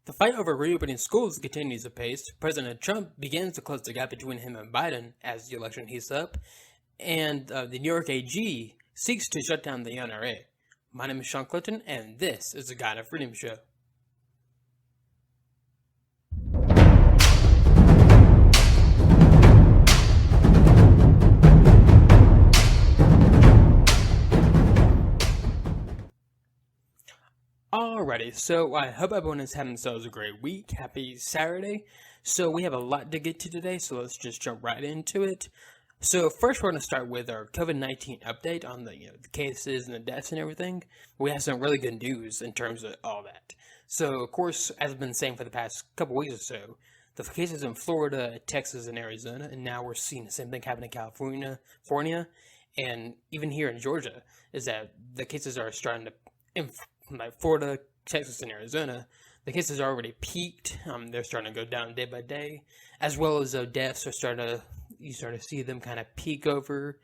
The fight over reopening schools continues apace. President Trump begins to close the gap between him and Biden as the election heats up, and the New York AG seeks to shut down the NRA. My name is Sean Clinton, and this is the Guide of Freedom Show. Alrighty, so I hope everyone is having themselves a great week. Happy Saturday. So we have a lot to get to today, so let's just jump right into it. So first, we're going to start with our COVID-19 update on the cases and the deaths and everything. We have some really good news in terms of all that. So of course, as I've been saying for the past couple weeks or so, the cases in Florida, Texas, and Arizona, and now we're seeing the same thing happen in California, and even here in Georgia, is that the cases are starting to like Florida, Texas, and Arizona, the cases are already peaked. They're starting to go down day by day, as well as deaths are you start to see them kind of peak over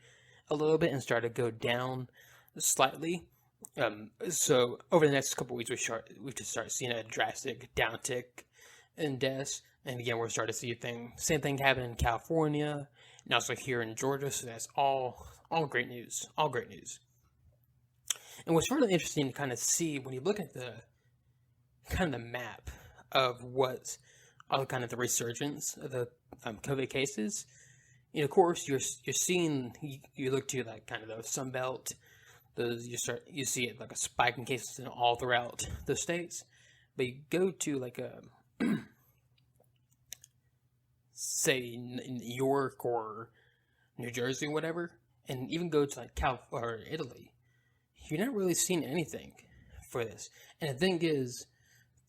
a little bit and start to go down slightly. So over the next couple weeks, we should start seeing a drastic downtick in deaths. And again, we're starting to see same thing happen in California and also here in Georgia. So that's all great news. All great news. And what's really interesting to kind of see when you look at the map of what all kind of the resurgence of the COVID cases, of course you're seeing, you look to like kind of the Sun Belt, you see it like a spike in cases in all throughout the states, but you go to like a say New York or New Jersey or whatever, and even go to like California or Italy, you're not really seeing anything for this. And the thing is,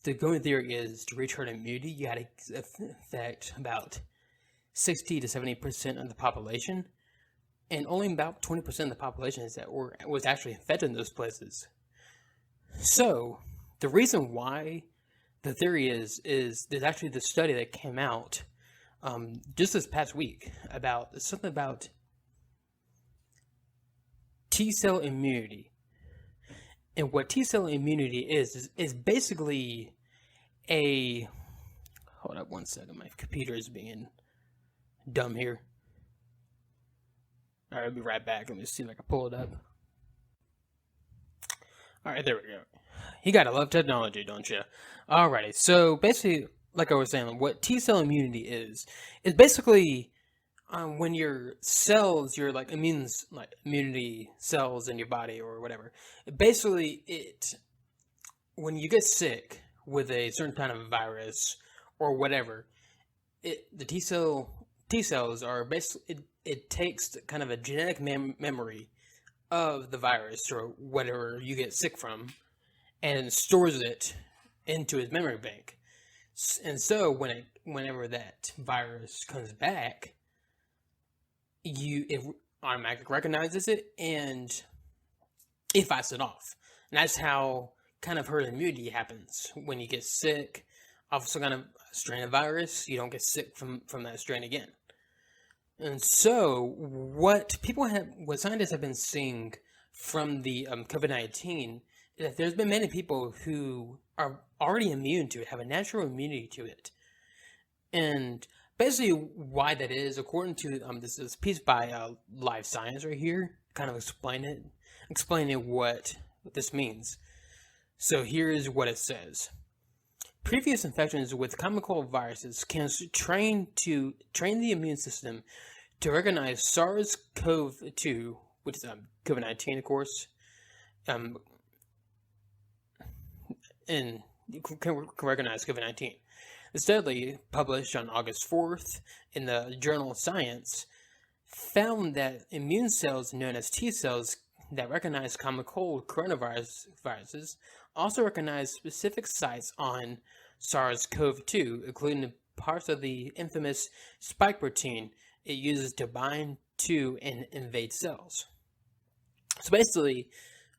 the going theory is to reach herd immunity, you had to affect about 60 to 70% of the population, and only about 20% of the population was actually infected in those places. So the reason why the theory is there's actually this study that came out just this past week about something about T-cell immunity. And what T-cell immunity is basically hold up one second, my computer is being dumb here. Alright, I'll be right back. Let me see if I can pull it up. Alright, there we go. You gotta love technology, don't you? Alrighty, so basically, like I was saying, what T-cell immunity is basically when your cells, your immunity cells in your body or whatever, basically when you get sick with a certain kind of virus or whatever, the T cells are basically, it takes kind of a genetic memory of the virus or whatever you get sick from and stores it into its memory bank. And so whenever that virus comes back, it automatically recognizes it and it fights it off. And that's how kind of herd immunity happens. When you get sick of some kind of strain of virus, you don't get sick from that strain again. And so what scientists have been seeing from the COVID-19 is that there's been many people who are already immune to it, have a natural immunity to it. And basically, why that is, according to this piece by Live Science right here, kind of explaining what this means. So here's what it says: previous infections with common cold viruses can train the immune system to recognize SARS-CoV-2, which is COVID-19, of course, and you can recognize COVID-19. The study, published on August 4th in the journal Science, found that immune cells known as T cells that recognize common cold coronaviruses also recognize specific sites on SARS-CoV-2, including parts of the infamous spike protein it uses to bind to and invade cells. So basically,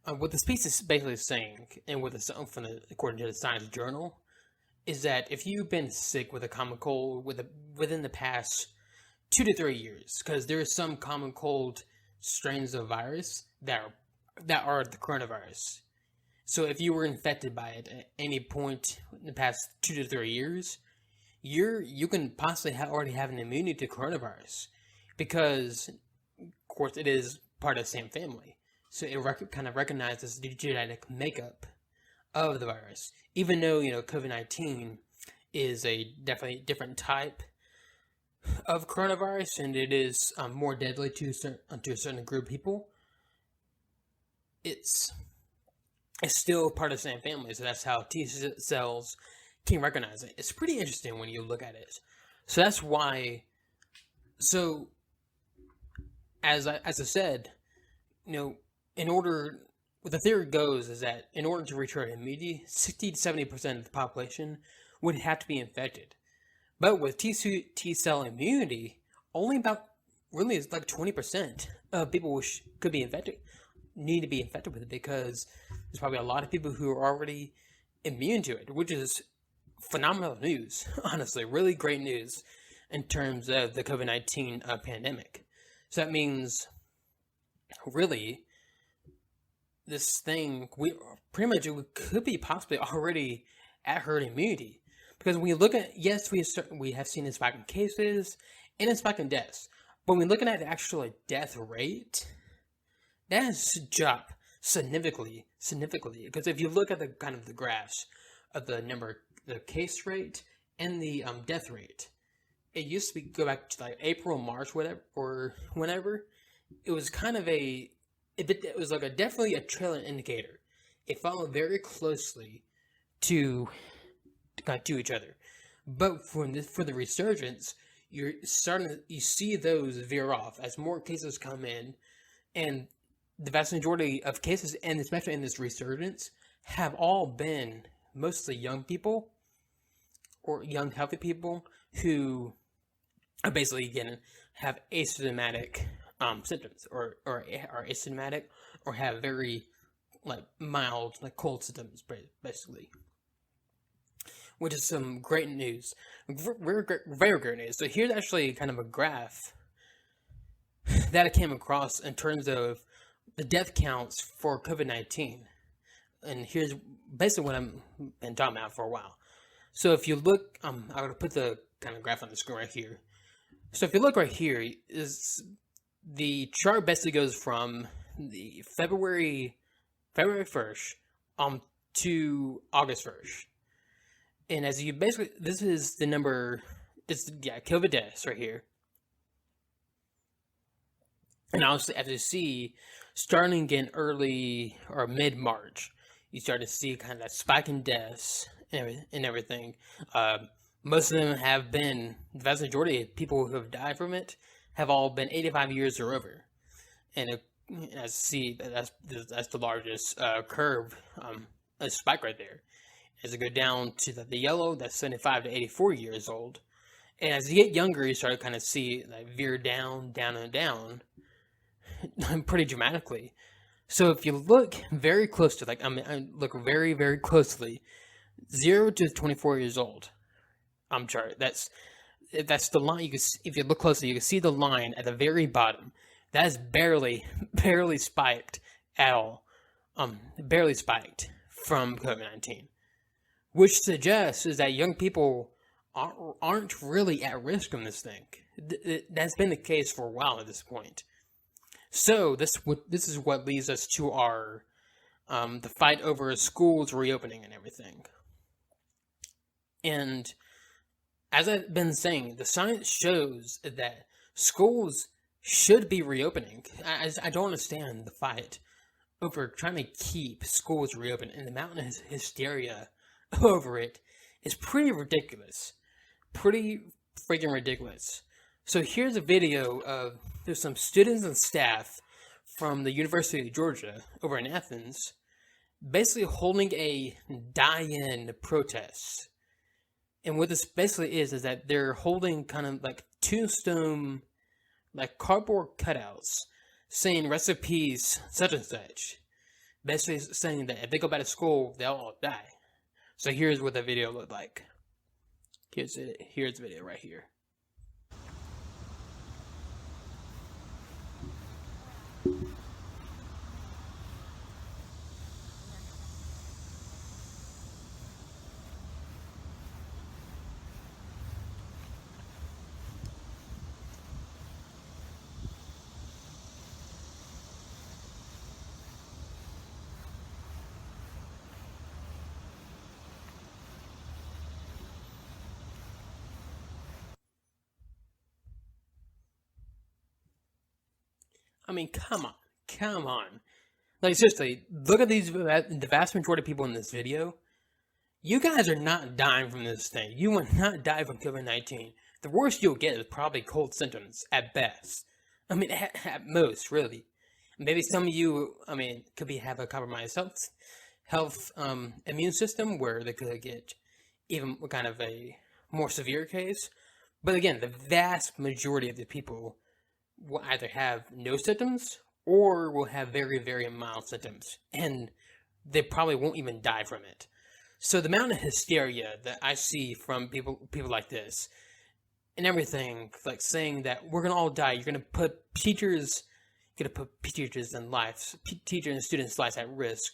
what this piece is basically saying, and according to the Science Journal, is that if you've been sick with a common cold within the past 2 to 3 years, because there are some common cold strains of virus that are the coronavirus. So if you were infected by it at any point in the past 2 to 3 years, you can possibly already have an immunity to coronavirus, because of course it is part of the same family. So it kind of recognizes the genetic makeup of the virus, even though COVID-19 is a definitely different type of coronavirus, and it is more deadly to a certain group of people. It's still part of the same family, so that's how T cells can recognize it. It's pretty interesting when you look at it. So that's why. So as I said, in order, what the theory goes is that in order to reach herd immunity, 60 to 70% of the population would have to be infected. But with T cell immunity, only about really it's like 20% of people could be infected, need to be infected with it, because there's probably a lot of people who are already immune to it, which is phenomenal news. Honestly, really great news in terms of the COVID-19 pandemic. So that means, really, this thing, we could be possibly already at herd immunity, because when we look at, yes, we have seen a spike in cases and a spike in deaths, but when we're looking at the actual death rate, that has dropped significantly. Because if you look at the kind of the graphs of the case rate and the death rate, it used to go back to like April, March, whatever, or whenever. It was kind of it was like definitely a trailing indicator. It followed very closely to each other. But for the resurgence, you see those veer off as more cases come in, and the vast majority of cases, and especially in this resurgence, have all been mostly young people or young healthy people who are basically have asymptomatic symptoms, or are asymptomatic, or have very mild cold symptoms, basically. Which is some great news, very great news. So here's actually kind of a graph that I came across in terms of the death counts for COVID-19, and here's basically what I've been talking about for a while. So if you look, I'm going to put the kind of graph on the screen right here. So if you look right here, is the chart basically goes from the February 1st to August 1st. And as you basically, this is the number, COVID deaths right here. And obviously, as you see, starting in early or mid-March, you start to see kind of that spike in deaths and everything. Most of them have been, the vast majority of people who have died from it have all been 85 years or over. And as you see, that's the largest curve, a spike right there. As you go down to the yellow, that's 75 to 84 years old. And as you get younger, you start to kind of see veer down, and down pretty dramatically. So if you look very close to, I look very, very closely, 0 to 24 years old, chart. That's the line. If you look closely, you can see the line at the very bottom. That is barely spiked at all. Barely spiked from COVID-19. Which suggests is that young people aren't really at risk from this thing. That's been the case for a while at this point. So this is what leads us to our the fight over schools reopening and everything. And as I've been saying, the science shows that schools should be reopening. I don't understand the fight over trying to keep schools reopened, and the amount of hysteria over it is pretty ridiculous. Pretty freaking ridiculous. So here's a video of, there's some students and staff from the University of Georgia over in Athens, basically holding a die-in protest. And what this basically is that they're holding kind of like tombstone, cardboard cutouts saying recipes such and such. Basically saying that if they go back to school, they'll all die. So here's what the video looked like. Here's the video right here. I mean, come on, come on. Like seriously, look at the vast majority of people in this video. You guys are not dying from this thing. You will not die from COVID-19. The worst you'll get is probably cold symptoms at best. I mean, at most, really. Maybe some of you, I mean, have a compromised health immune system where they could get even kind of a more severe case. But again, the vast majority of the people will either have no symptoms or will have very, very mild symptoms, and they probably won't even die from it. So the amount of hysteria that I see from people like this, and everything, like saying that we're gonna all die, you're gonna put teachers and students' lives at risk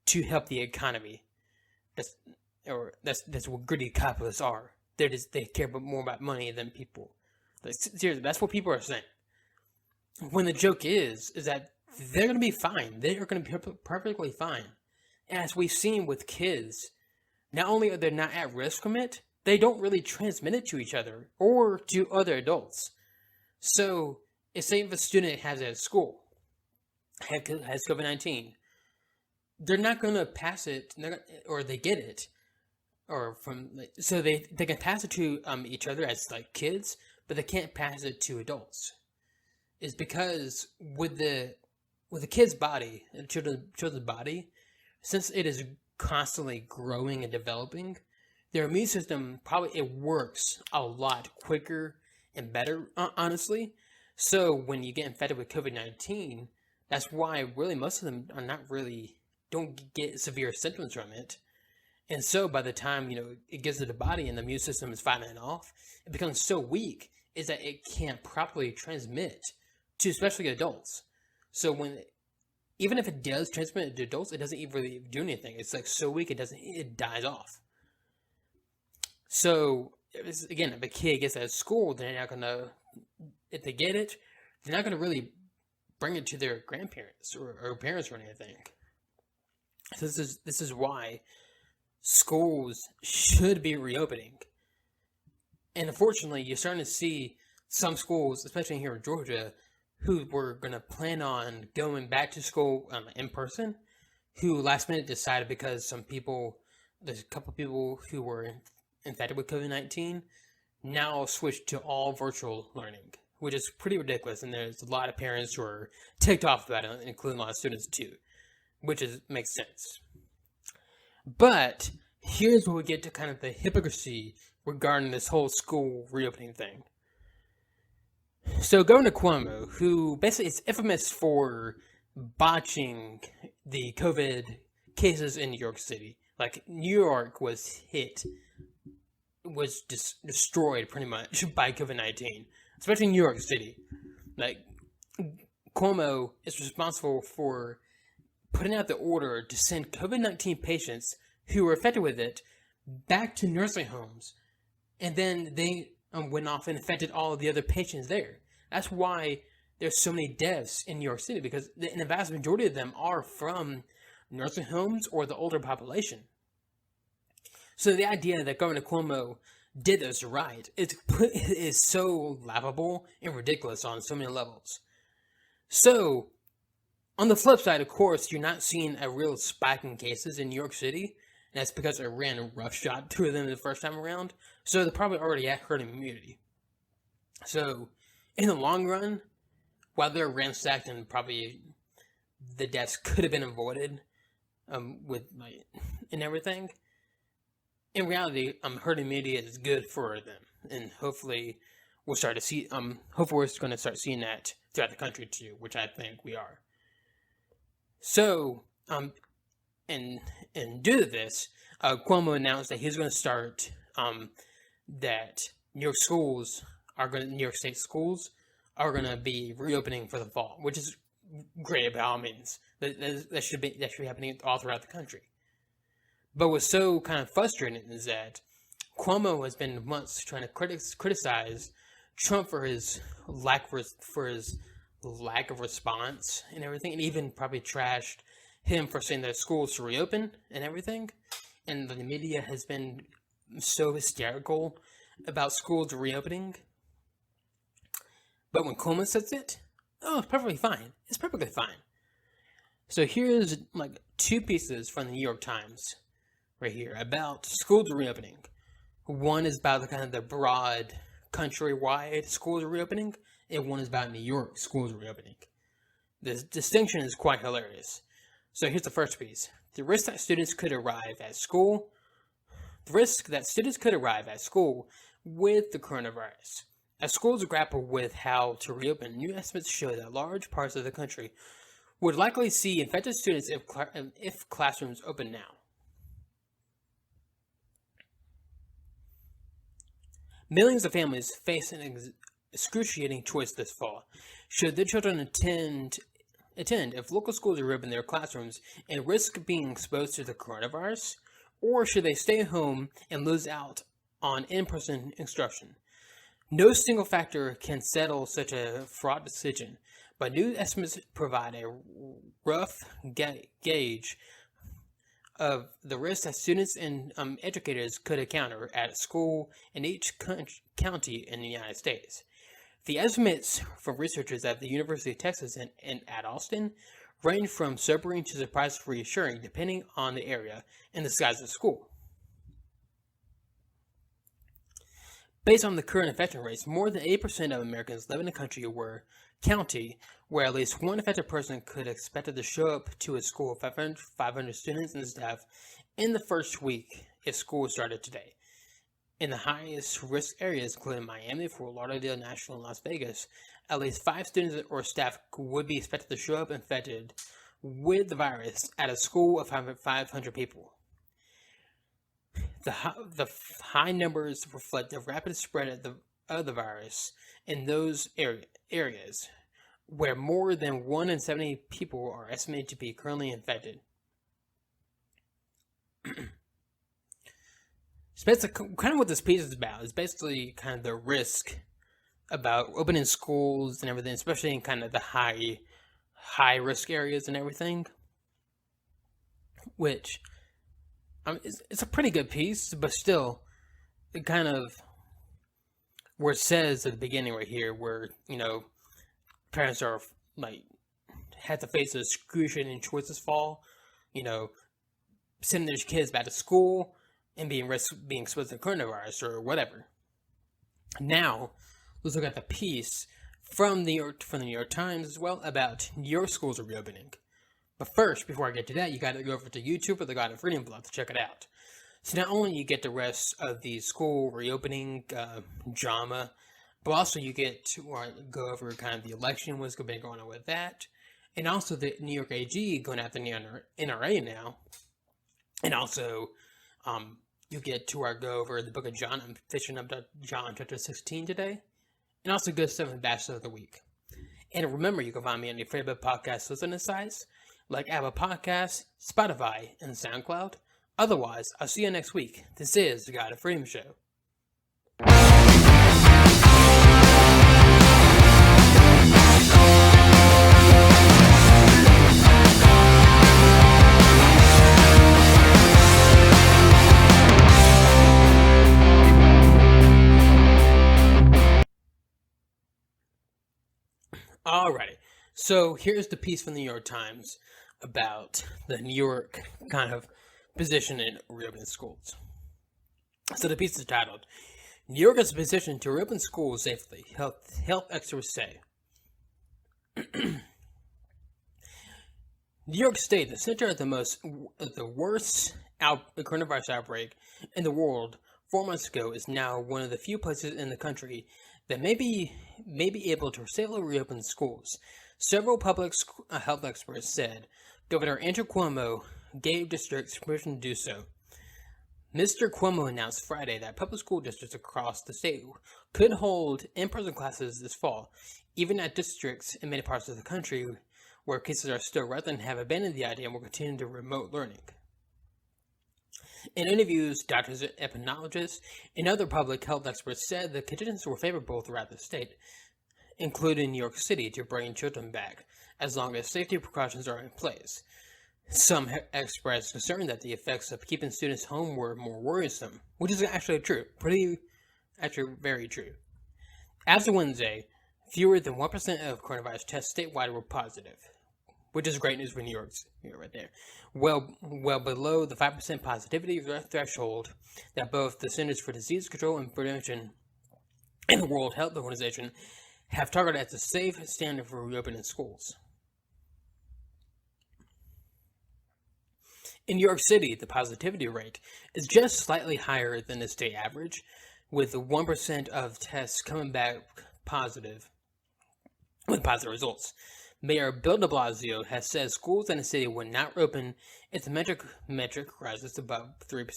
to help the economy. That's what greedy capitalists are. They care more about money than people. Like, seriously, that's what people are saying. When the joke is that they're going to be fine. They are going to be perfectly fine. As we've seen with kids, not only are they not at risk from it, they don't really transmit it to each other or to other adults. So, say if a student has it at school, has COVID-19, they're not going to pass it, or they get it, or so they can pass it to each other as like kids, but they can't pass it to adults. Is because with the kid's body and children's body, since it is constantly growing and developing, their immune system it works a lot quicker and better, honestly. So when you get infected with COVID-19, that's why really most of them don't get severe symptoms from it. And so by the time it gets to the body and the immune system is fighting it off, it becomes so weak is that it can't properly transmit to especially adults. So even if it does transmit to adults, it doesn't even really do anything. It's like so weak it dies off. So again, if a kid gets at school, they're not gonna, if they get it, they're not gonna really bring it to their grandparents or parents or anything. So this is why schools should be reopening. And unfortunately, you're starting to see some schools, especially here in Georgia, who were going to plan on going back to school in person, who last minute decided because there's a couple people who were infected with COVID-19, now switched to all virtual learning, which is pretty ridiculous. And there's a lot of parents who are ticked off about it, including a lot of students too, which makes sense. But here's where we get to kind of the hypocrisy regarding this whole school reopening thing. So Governor Cuomo, who basically is infamous for botching the COVID cases in New York City, like New York was destroyed pretty much by COVID-19, especially New York City. Like Cuomo is responsible for putting out the order to send COVID-19 patients who were affected with it back to nursing homes, and then they went off and infected all of the other patients there. That's why there's so many deaths in New York City, because the vast majority of them are from nursing homes or the older population. So the idea that Governor Cuomo did this right is so laughable and ridiculous on so many levels. So, on the flip side, of course, you're not seeing a real spike in cases in New York City. And that's because Iran roughshod through them the first time around. So they're probably already at herd immunity. So, in the long run, while they're ransacked and probably the deaths could have been avoided and everything, in reality, herd immunity is good for them. And hopefully we'll start to see, hopefully we're going to start seeing that throughout the country too, which I think we are. So, and due to this, Cuomo announced that he's going to start that New York State schools are going to be reopening for the fall, which is great by all means. That should be happening all throughout the country. But what's so kind of frustrating is that Cuomo has been months trying to criticize Trump for his lack of response and everything, and even probably trashed him for saying that schools should reopen and everything. And the media has been so hysterical about schools reopening. But when Cuomo says it, Oh, it's perfectly fine. It's perfectly fine. So here's like two pieces from the New York Times right here about schools reopening. One is about the kind of the broad countrywide schools reopening, and one is about New York schools reopening. The distinction is quite hilarious. So here's the first piece. The risk that students could arrive at school with the coronavirus. As schools grapple with how to reopen, new estimates show that large parts of the country would likely see infected students if classrooms open now. Millions of families face an excruciating choice this fall. Should their children attend if local schools reopen their classrooms and risk being exposed to the coronavirus, or should they stay home and lose out on in-person instruction? No single factor can settle such a fraught decision, but new estimates provide a rough gauge of the risks that students and educators could encounter at a school in each county in the United States. The estimates from researchers at the University of Texas and at Austin range from sobering to surprisingly reassuring depending on the area and the size of the school. Based on the current infection rates, more than 80% of Americans live in a county where at least one affected person could expect to show up to a school of 500 students and staff in the first week if school started today. In the highest risk areas, including Miami, Fort Lauderdale, Nashville, and Las Vegas, at least 5 students or staff would be expected to show up infected with the virus at a school of 500 people. The high numbers reflect the rapid spread of the virus in those areas where more than 1 in 70 people are estimated to be currently infected. So basically, kind of what this piece is about is basically kind of the risk about opening schools and everything, especially in kind of the high risk areas and everything, which it's a pretty good piece, but still, it kind of where it says at the beginning right here, where parents are like had to face the excruciating choices fall, sending their kids back to school and being exposed to coronavirus or whatever. Now, let's look at the piece from the New York Times as well about your schools are reopening. But first, before I get to that, you got to go over to YouTube or the God of Freedom blog to check it out. So not only you get the rest of the school reopening drama, but also you get to go over kind of the election, what's been going on with that, and also the New York AG going after the NRA now, and also you get to go over the book of John. I'm fishing up John chapter 16 today, and also good stuff in Bachelor of the Week. And remember, you can find me on your favorite podcast listening sites like Apple Podcasts, Spotify, and SoundCloud. Otherwise, I'll see you next week. This is the God of Freedom Show. Alrighty, so here's the piece from the New York Times about the New York kind of position in reopening schools. So the piece is titled, New York is positioned to reopen schools safely, health experts say. New York State, the center of the worst coronavirus outbreak in the world 4 months ago, is now one of the few places in the country that may be able to safely reopen schools. Several public health experts said Governor Andrew Cuomo gave districts permission to do so. Mr. Cuomo announced Friday that public school districts across the state could hold in-person classes this fall, even at districts in many parts of the country where cases are still rising have abandoned the idea and will continue to remote learning. In interviews, doctors, epidemiologists, and other public health experts said the conditions were favorable throughout the state, including New York City, to bring children back, as long as safety precautions are in place. Some expressed concern that the effects of keeping students home were more worrisome, which is actually true. Very true. After Wednesday, Fewer than 1% of coronavirus tests statewide were positive, which is great news for New York's right there. Well below the 5% positivity threshold that both the Centers for Disease Control and Prevention and the World Health Organization have targeted as a safe standard for reopening schools. In New York City, the positivity rate is just slightly higher than the state average, with 1% of tests coming back positive with positive results. Mayor Bill de Blasio has said schools in the city will not open if the metric rises above 3%.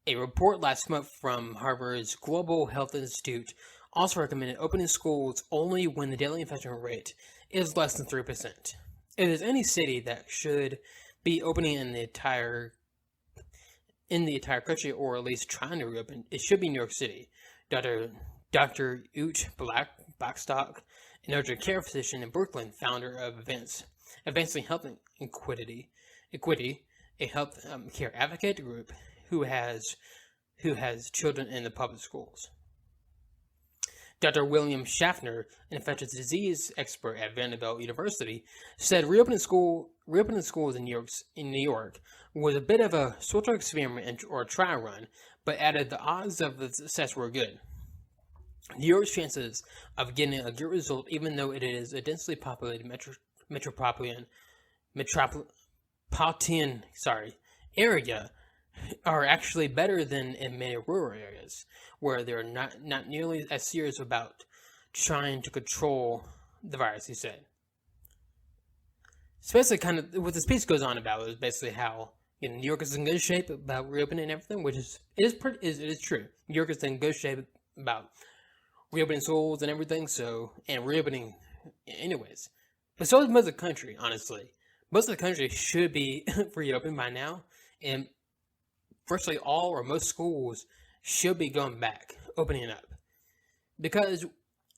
A report last month from Harvard's Global Health Institute also recommended opening schools only when the daily infection rate is less than 3%. If there's any city that should be opening in the entire country, or at least trying to reopen, it should be New York City. Dr. Ute Blackstock, an urgent care physician in Brooklyn, founder of Advancing Health Equity, a health care advocate group who has children in the public schools. Dr. William Schaffner, an infectious disease expert at Vanderbilt University, said reopening schools in New York was a bit of a sort of experiment or trial run, but added the odds of the success were good. New York's chances of getting a good result, even though it is a densely populated metropolitan area, are actually better than in many rural areas, where they're not nearly as serious about trying to control the virus, he said. It's basically kind of what this piece goes on about is basically how New York is in good shape about reopening and everything, which it is true. New York is in good shape about reopening schools and everything, and reopening anyways. But so is most of the country, honestly. Most of the country should be reopened by now, and virtually all or most schools should be going back, opening up. Because,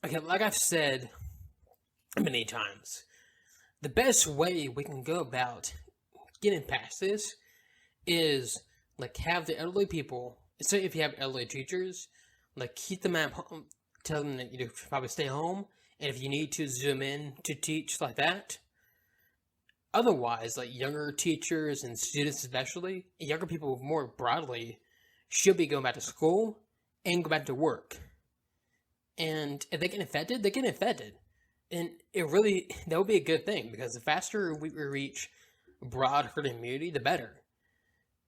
like I've said many times, the best way we can go about getting past this is, have the elderly people, say if you have elderly teachers, keep them at home, tell them that you should probably stay home, and if you need to zoom in to teach like that. Otherwise, younger teachers and students especially, younger people more broadly, should be going back to school and go back to work. And if they get infected, they get infected. And that would be a good thing, because the faster we reach broad herd immunity, the better.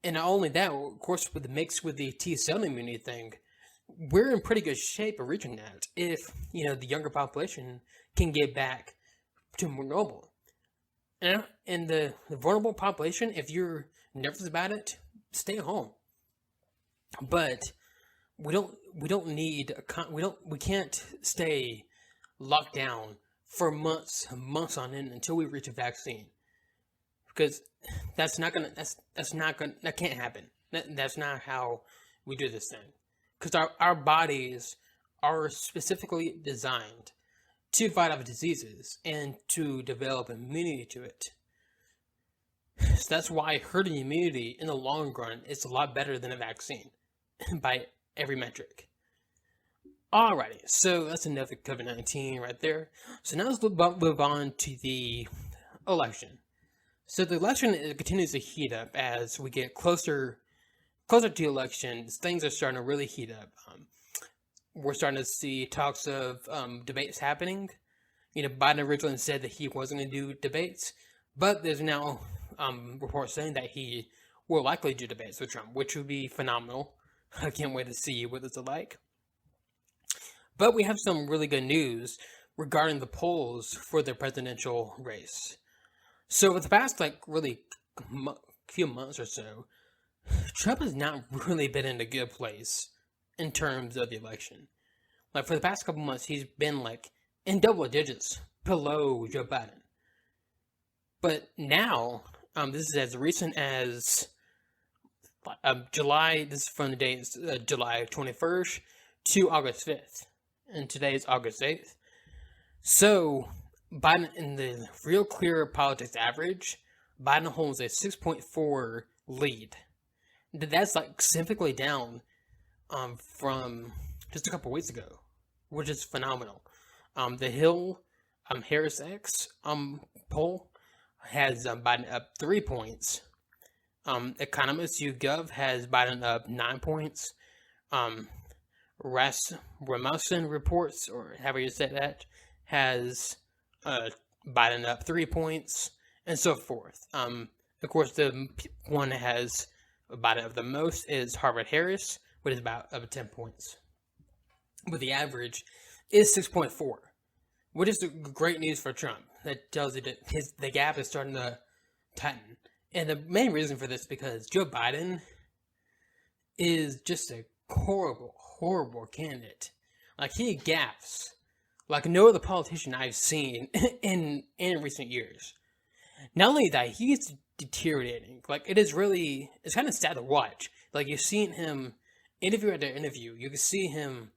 And not only that, of course, with the T-cell immunity thing, we're in pretty good shape of reaching that if, the younger population can get back to more normal. And the vulnerable population, if you're nervous about it, stay home. But we can't stay locked down for months on end until we reach a vaccine. Because that can't happen. That's not how we do this thing. Because our bodies are specifically designed to fight off diseases and to develop immunity to it. So that's why herd immunity in the long run is a lot better than a vaccine by every metric. Alrighty, so that's enough of COVID-19 right there. So now let's move on to the election. So the election continues to heat up as we get closer to elections. Things are starting to really heat up. We're starting to see talks of debates happening. Biden originally said that he wasn't going to do debates, but there's now reports saying that he will likely do debates with Trump, which would be phenomenal. I can't wait to see what it's like. But we have some really good news regarding the polls for the presidential race. So for the past few months or so, Trump has not really been in a good place in terms of the election. For the past couple months, he's been in double digits below Joe Biden. But now, this is as recent as July. This is from the date July 21st to August 5th, and today is August 8th. So Biden, in the Real Clear Politics average, Biden holds a 6.4 lead. That's significantly down from just a couple weeks ago, which is phenomenal. The Hill Harris X poll has Biden up 3 points. Economist YouGov has Biden up 9 points. Rasmussen reports, or however you say that, has Biden up 3 points, and so forth. Of course, the one that has Biden up the most is Harvard Harris, which is about up 10 points. But the average is 6.4, which is great news for Trump. That tells you that the gap is starting to tighten. And the main reason for this is because Joe Biden is just a horrible, horrible candidate. Like, he gaffes like no other politician I've seen in recent years. Not only that, he's deteriorating. Like, it's kind of sad to watch. Like, you've seen him interview after interview. You can see him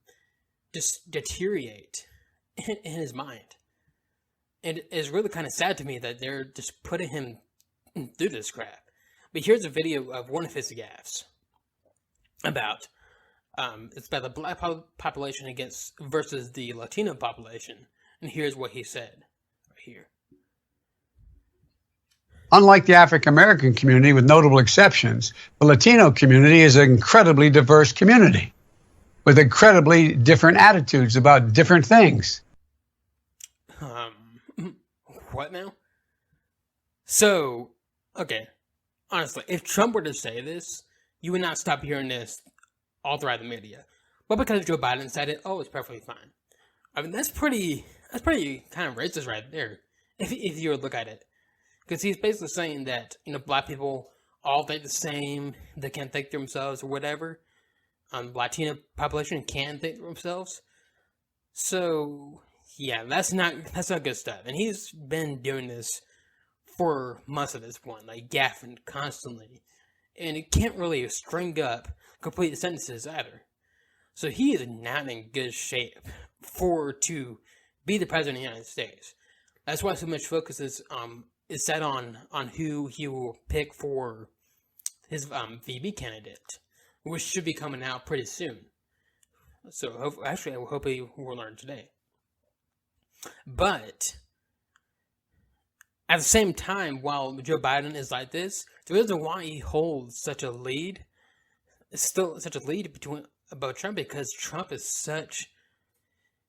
just deteriorate in his mind. And it's really kind of sad to me that they're just putting him through this crap. But here's a video of one of his gaffes about it's about the black population versus the Latino population, and here's what he said right here. Unlike the African American community, with notable exceptions, the Latino community is an incredibly diverse community with incredibly different attitudes about different things. What now? So, okay, honestly, if Trump were to say this, you would not stop hearing this all throughout the media. But because Joe Biden said it, it's perfectly fine. I mean, that's pretty kind of racist right there, if you would look at it. Because he's basically saying that, black people all think the same, they can't think for themselves or whatever. Latino population can think for themselves. So, yeah, that's not good stuff. And he's been doing this for months at this point, like gaffing constantly. And it can't really string up complete sentences either. So he is not in good shape to be the president of the United States. That's why so much focus is set on who he will pick for his VP candidate, which should be coming out pretty soon. So hopefully we'll learn today. But at the same time, while Joe Biden is like this, the reason why he holds such a lead, above Trump, because Trump is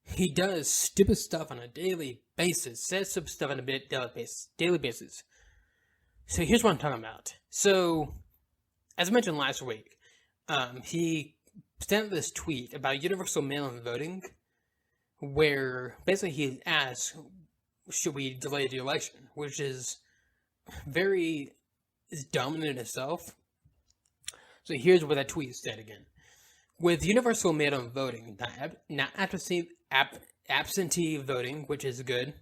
he does stupid stuff on a daily basis, says stupid stuff on a daily basis. So here's what I'm talking about. So, as I mentioned last week, he sent this tweet about universal mail-in voting, where basically he asked, should we delay the election? Which is dumb in itself. So here's what that tweet said again. With universal mail-in voting, not absentee voting, which is good,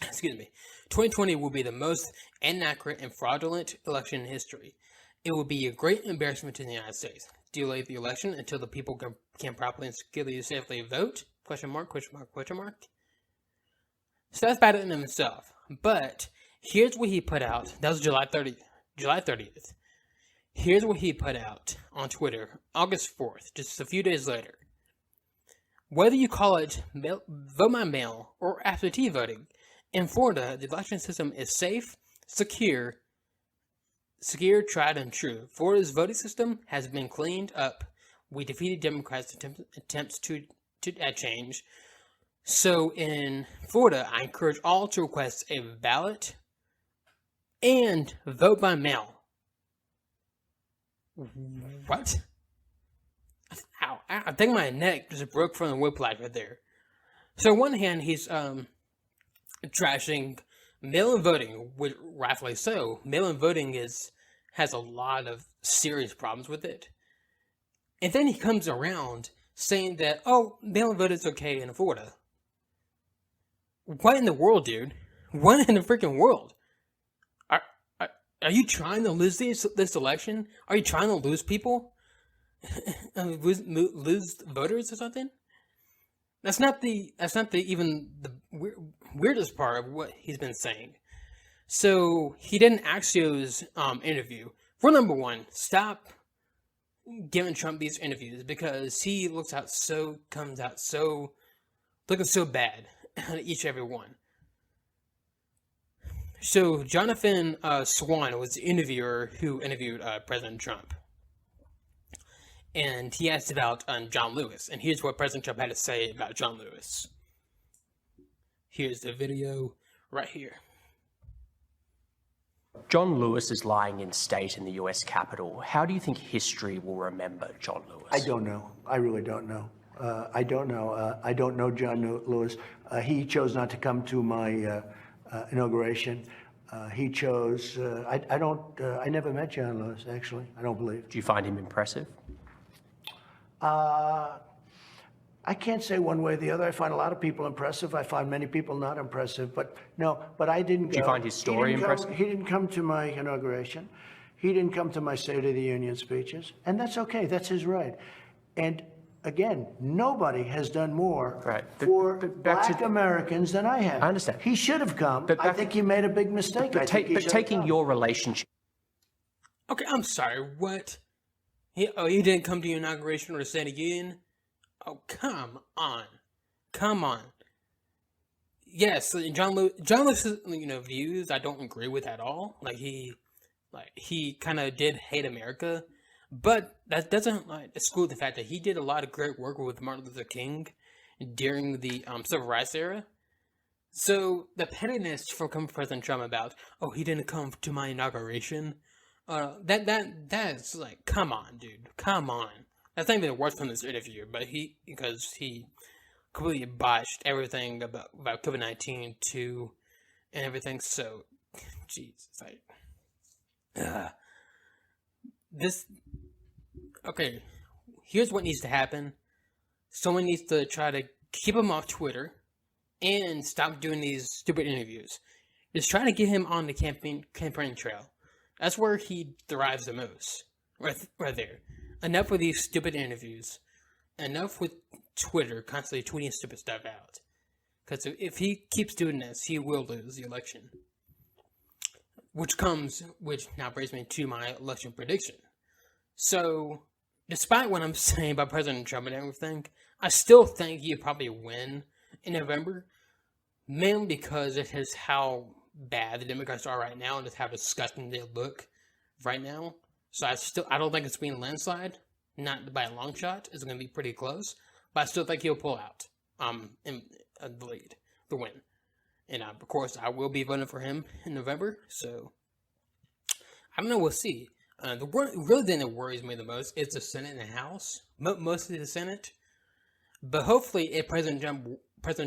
2020 will be the most inaccurate and fraudulent election in history. It will be a great embarrassment to the United States. Delay the election until the people can properly and securely safely vote? ? So that's bad in himself. But here's what he put out. That was July 30th. Here's what he put out on Twitter, August 4th, just a few days later. Whether you call it vote by mail or absentee voting, in Florida, the election system is safe, secure, tried, and true. Florida's voting system has been cleaned up. We defeated Democrats' attempts to change. So in Florida, I encourage all to request a ballot and vote by mail. What? Ow, I think my neck just broke from the whiplash right there. So on one hand, he's trashing mail-in voting, which rightfully so. Mail-in voting has a lot of serious problems with it. And then he comes around saying that, mail-in vote is okay in Florida. What in the world, dude? What in the freaking world? Are you trying to lose this election? Are you trying to lose people? lose voters or something? That's not the weirdest part of what he's been saying. So he did an Axios interview. Rule number one: stop giving Trump these interviews, because he comes out so looking so bad on each and every one. So Jonathan Swan was the interviewer who interviewed President Trump. And he asked about John Lewis. And here's what President Trump had to say about John Lewis. Here's the video right here. John Lewis is lying in state in the US Capitol. How do you think history will remember John Lewis? I don't know. I really don't know. I don't know. I don't know John Lewis. He chose not to come to my inauguration. He chose. I never met John Lewis, actually. I don't believe. Do you find him impressive? I can't say one way or the other. I find a lot of people impressive. I find many people not impressive. But no, but I didn't go. Do you find his story impressive? He didn't come to my inauguration. He didn't come to my State of the Union speeches. And that's okay. That's his right. And again, nobody has done more for Black Americans than I have. I understand. He should have come. But I think he made a big mistake. But taking your relationship. Okay, I'm sorry. What? He didn't come to your inauguration or the State of the Union? Oh, come on. Come on. Yes, John Lewis's views I don't agree with at all. He kind of did hate America, but that doesn't exclude the fact that he did a lot of great work with Martin Luther King during the Civil Rights era. So the pettiness from President Trump about, oh, he didn't come to my inauguration, that's like, come on, dude, come on. That's not even worse from this interview, but because he completely botched everything about COVID-19 too, and everything. So, jeez, it's like, okay, here's what needs to happen. Someone needs to try to keep him off Twitter and stop doing these stupid interviews. Just try to get him on the campaign trail. That's where he thrives the most, right there. Enough with these stupid interviews. Enough with Twitter constantly tweeting stupid stuff out. Because if he keeps doing this, he will lose the election. Which now brings me to my election prediction. So, despite what I'm saying about President Trump and everything, I still think he'll probably win in November. Mainly because it is how bad the Democrats are right now and just how disgusting they look right now. So I don't think it's being a landslide, not by a long shot. It's going to be pretty close, but I still think he'll pull out in the lead, the win. And of course, I will be voting for him in November. So I don't know. We'll see. The really thing that worries me the most is the Senate and the House, mostly the Senate. But hopefully, if President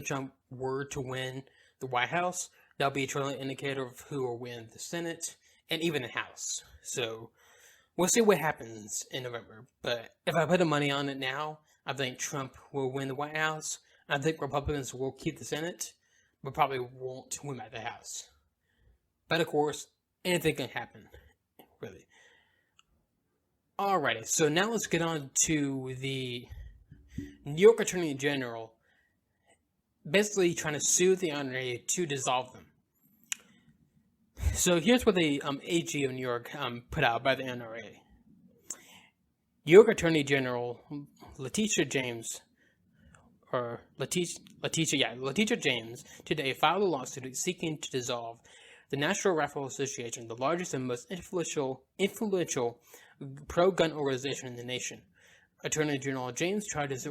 Trump were to win the White House, that'll be a trailing indicator of who will win the Senate and even the House. So we'll see what happens in November. But if I put the money on it now, I think Trump will win the White House. I think Republicans will keep the Senate, but probably won't win back the House. But of course, anything can happen, really. Alrighty, so now let's get on to the New York Attorney General basically trying to sue the NRA to dissolve them. So here's what the AG of New York put out by the NRA. New York Attorney General Letitia James today filed a lawsuit seeking to dissolve the National Rifle Association, the largest and most influential pro-gun organization in the nation. Attorney General James tried his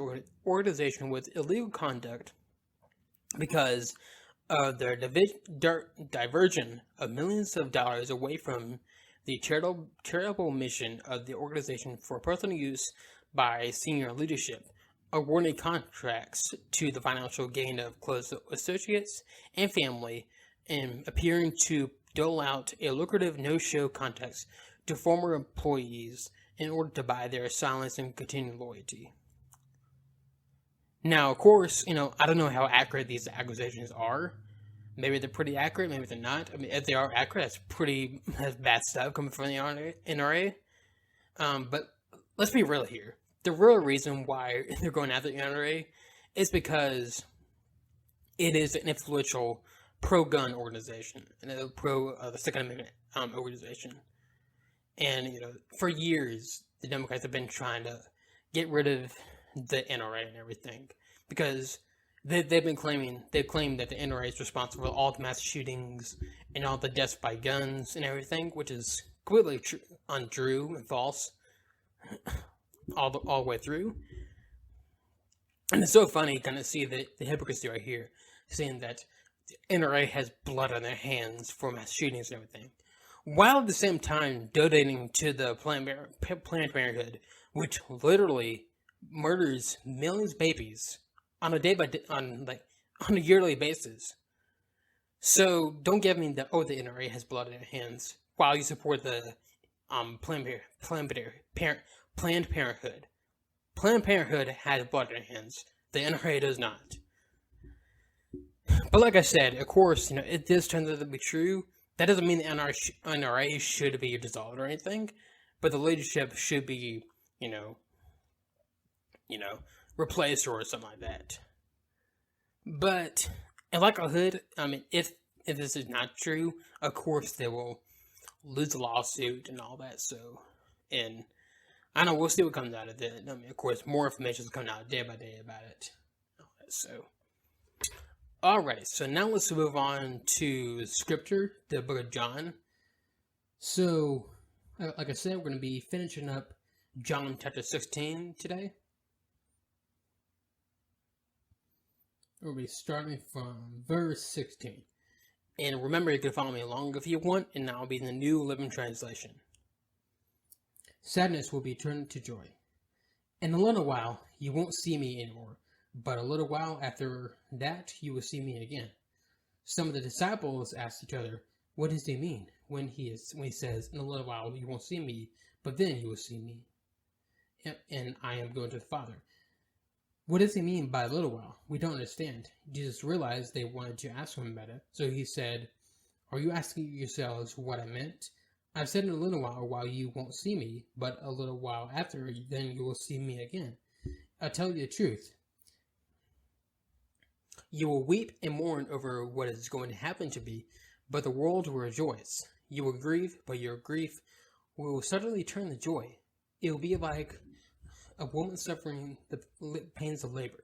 organization with illegal conduct because of their diversion of millions of dollars away from the charitable mission of the organization for personal use by senior leadership, awarding contracts to the financial gain of close associates and family, and appearing to dole out a lucrative no-show contracts to former employees in order to buy their silence and continued loyalty. Now, of course, I don't know how accurate these accusations are. Maybe they're pretty accurate, maybe they're not. I mean, if they are accurate, that's bad stuff coming from the NRA. But let's be real here. The real reason why they're going after the NRA is because it is an influential pro-gun organization and the Second Amendment organization. And, for years, the Democrats have been trying to get rid of the NRA and everything. Because they've claimed that the NRA is responsible for all the mass shootings and all the deaths by guns and everything, which is completely untrue and false all the way through. And it's so funny kind of see the hypocrisy right here, saying that the NRA has blood on their hands for mass shootings and everything, while at the same time donating to the Planned Parenthood, which literally murders millions of babies on a yearly basis. So don't give me the NRA has blood in their hands while you support the Planned Parenthood. Planned Parenthood has blood in their hands. The NRA does not. But like I said, of course, it does turn out to be true. That doesn't mean the NRA should be dissolved or anything, but the leadership should be, replaced or something like that. But in likelihood, if this is not true, of course they will lose the lawsuit and all that. So, and I don't know, we'll see what comes out of it. Of course, more information is coming out day by day about it. So, alrighty, so now let's move on to Scripture, the book of John. So, like I said, we're going to be finishing up John chapter 16 today. We'll be starting from verse 16. And remember, you can follow me along if you want, and I'll be in the New Living Translation. Sadness will be turned to joy. In a little while, you won't see me anymore, but a little while after that, you will see me again. Some of the disciples asked each other, what does he mean when he says, in a little while you won't see me, but then you will see me, and I am going to the Father? What does he mean by a little while? We don't understand. Jesus realized they wanted to ask him about it, so he said, are you asking yourselves what I meant? I said in a little while you won't see me, but a little while after, then you will see me again. I tell you the truth. You will weep and mourn over what is going to happen to me, but the world will rejoice. You will grieve, but your grief will suddenly turn to joy. It will be like a woman suffering the pains of labor.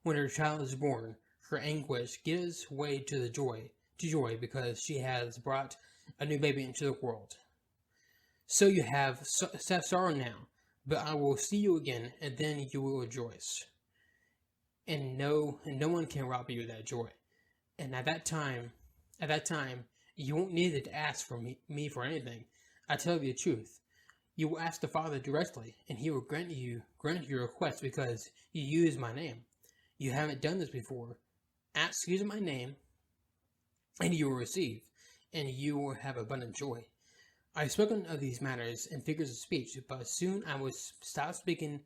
When her child is born, her anguish gives way to joy because she has brought a new baby into the world. So you have sorrow now, but I will see you again, and then you will rejoice. And no one can rob you of that joy. And at that time, you won't need to ask for me for anything. I tell you the truth. You will ask the Father directly, and he will grant your request because you use my name. You haven't done this before. Ask using my name, and you will receive, and you will have abundant joy. I have spoken of these matters in figures of speech, but soon I will stop speaking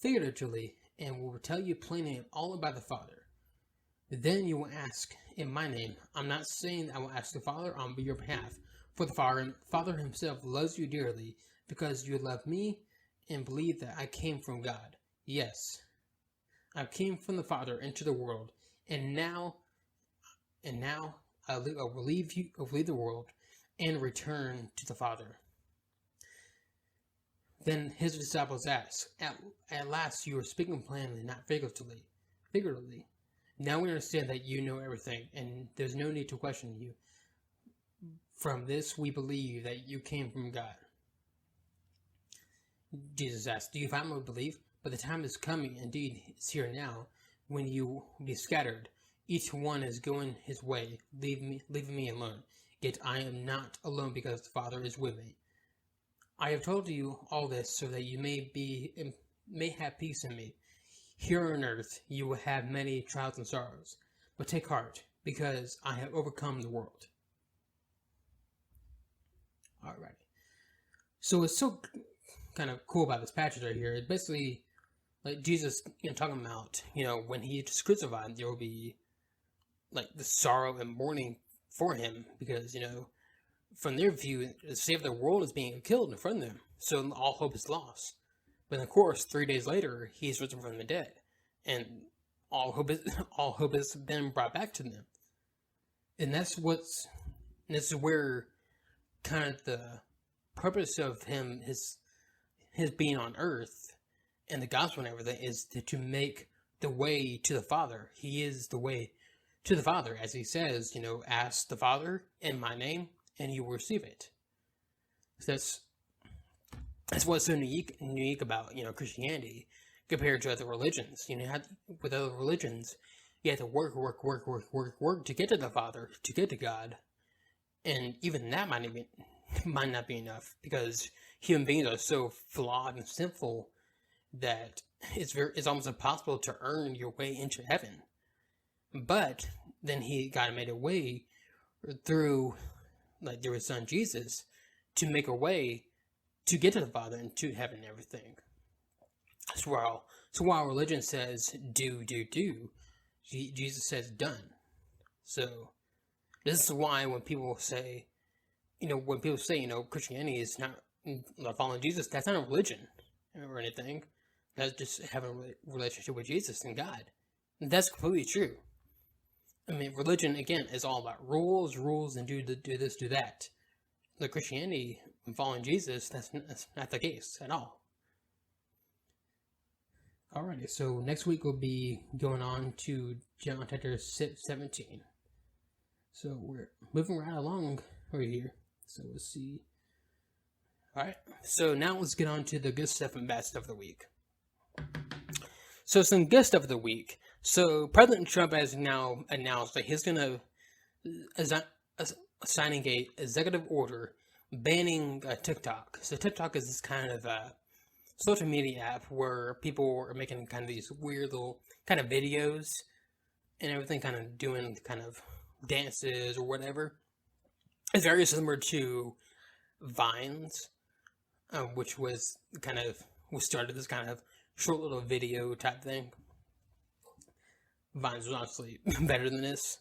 figuratively and will tell you plainly all about the Father. Then you will ask in my name. I'm not saying I will ask the Father on your behalf, for the Father himself loves you dearly, because you love me and believe that I came from God. Yes, I came from the Father into the world, and now I will leave the world and return to the Father. Then his disciples asked, At last you are speaking plainly, not figuratively. Now we understand that you know everything, and there's no need to question you. From this we believe that you came from God. Jesus asked, do you finally believe? But the time is coming, indeed it's here now, when you will be scattered. Each one is going his way, leaving me alone. Yet I am not alone because the Father is with me. I have told you all this so that you may have peace in me. Here on earth you will have many trials and sorrows, but take heart, because I have overcome the world. Alright. So it's so kind of cool about this passage right here. It's basically like Jesus, talking about, when he is crucified, there will be like the sorrow and mourning for him because, from their view, the savior of the world is being killed in front of them. So all hope is lost. But of course, 3 days later, he's risen from the dead, and all hope has been brought back to them. And this is where kind of the purpose of him, his being on earth, and the gospel and everything, is to make the way to the Father. He is the way to the Father, as he says, ask the Father in my name, and you will receive it. So that's what's so unique about Christianity compared to other religions. With other religions, you have to work to get to the Father, to get to God, and even that might not be enough, because human beings are so flawed and sinful that it's almost impossible to earn your way into heaven. But then God made a way through his son Jesus to make a way to get to the Father and to heaven and everything. So while religion says do, Jesus says done. So this is why when people say Christianity is not following Jesus, that's not a religion or anything. That's just having a relationship with Jesus and God. And that's completely true. I mean, religion, again, is all about rules, and do this, do that. The Christianity and following Jesus, that's not the case at all. Alrighty, so next week we'll be going on to John chapter 17. So we're moving right along right here. So we'll see. Alright, so now let's get on to the good stuff and bad stuff of the week. So some good stuff of the week. So President Trump has now announced that he's going to signing a executive order banning TikTok. So TikTok is this kind of social media app where people are making kind of these weird little kind of videos and everything, kind of doing kind of dances or whatever. It's very similar to Vines, which was started this kind of short little video type thing. Vines was honestly better than this.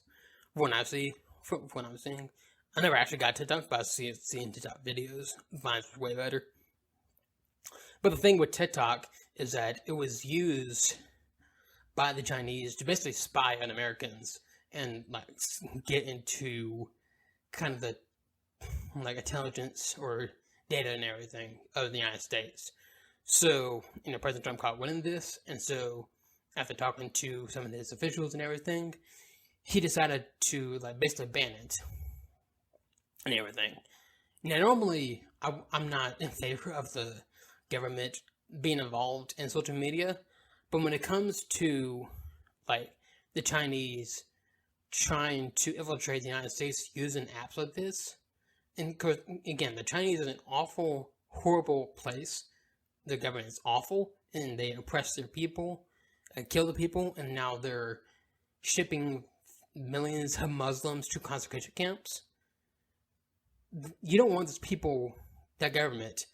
From what I'm seeing. I never actually got TikTok, but I was seeing TikTok videos. Vines was way better. But the thing with TikTok is that it was used by the Chinese to basically spy on Americans and get into kind of the intelligence or data and everything of the United States. So, President Trump caught wind of this, and so after talking to some of his officials and everything, he decided to basically ban it and everything. Now, normally I'm not in favor of the government being involved in social media, but when it comes to the Chinese trying to infiltrate the United States using apps like this, and again, the Chinese is an awful, horrible place. The government is awful, and they oppress their people and kill the people, and now they're shipping millions of Muslims to concentration camps. You don't want that government,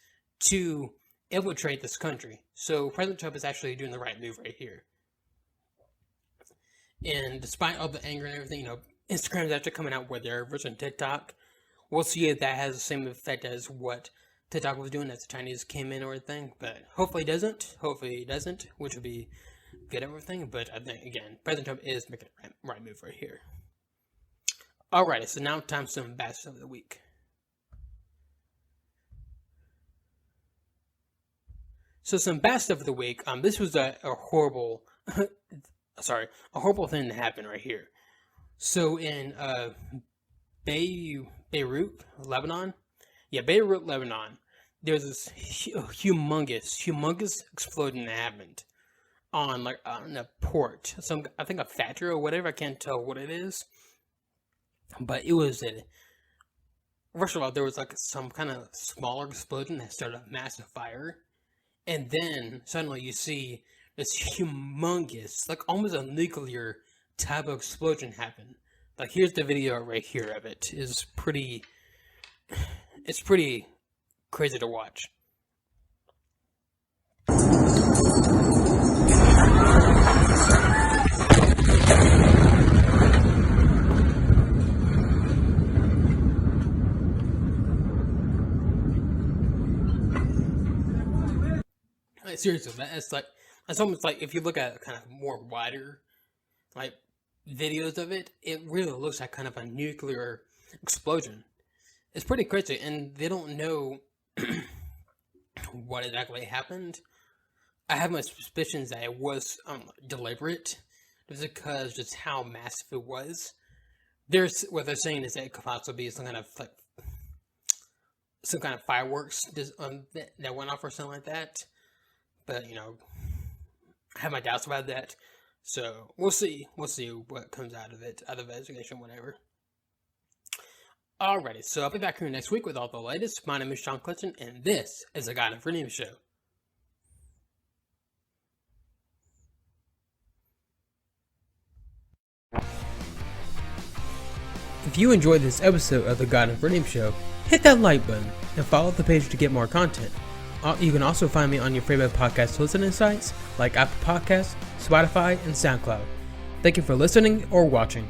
to infiltrate this country. So President Trump is actually doing the right move right here. And despite all the anger and everything, Instagram is actually coming out with their version of TikTok. We'll see if that has the same effect as what TikTok was doing as the Chinese came in or anything, but hopefully it doesn't, which would be good everything. But I think, again, President Trump is making the right move right here. Alrighty, so now time for some bad stuff of the week. So some bad stuff of the week. This was a horrible, a horrible thing to happen right here. So in Beirut, Lebanon, there's this humongous explosion that happened on a port, I think a factory or whatever. I can't tell what it is, but it was first of all, there was some kind of smaller explosion that started a massive fire, and then suddenly you see this humongous, almost a nuclear type of explosion happen. Here's the video right here of it. It's pretty crazy to watch. Seriously, that's almost if you look at kind of more wider videos of it, it really looks like kind of a nuclear explosion. It's pretty crazy, and they don't know what exactly happened. I have my suspicions that it was deliberate, just because just how massive it was. What they're saying is that it could possibly be some kind of fireworks that went off or something like that. But I have my doubts about that. So we'll see. We'll see what comes out of it, out of the investigation, whatever. Alrighty, so I'll be back here next week with all the latest. My name is Sean Clinton, and this is the God and Freedom Show. If you enjoyed this episode of the God and Freedom Show, hit that like button and follow the page to get more content. You can also find me on your favorite podcast listening sites like Apple Podcasts, Spotify, and SoundCloud. Thank you for listening or watching.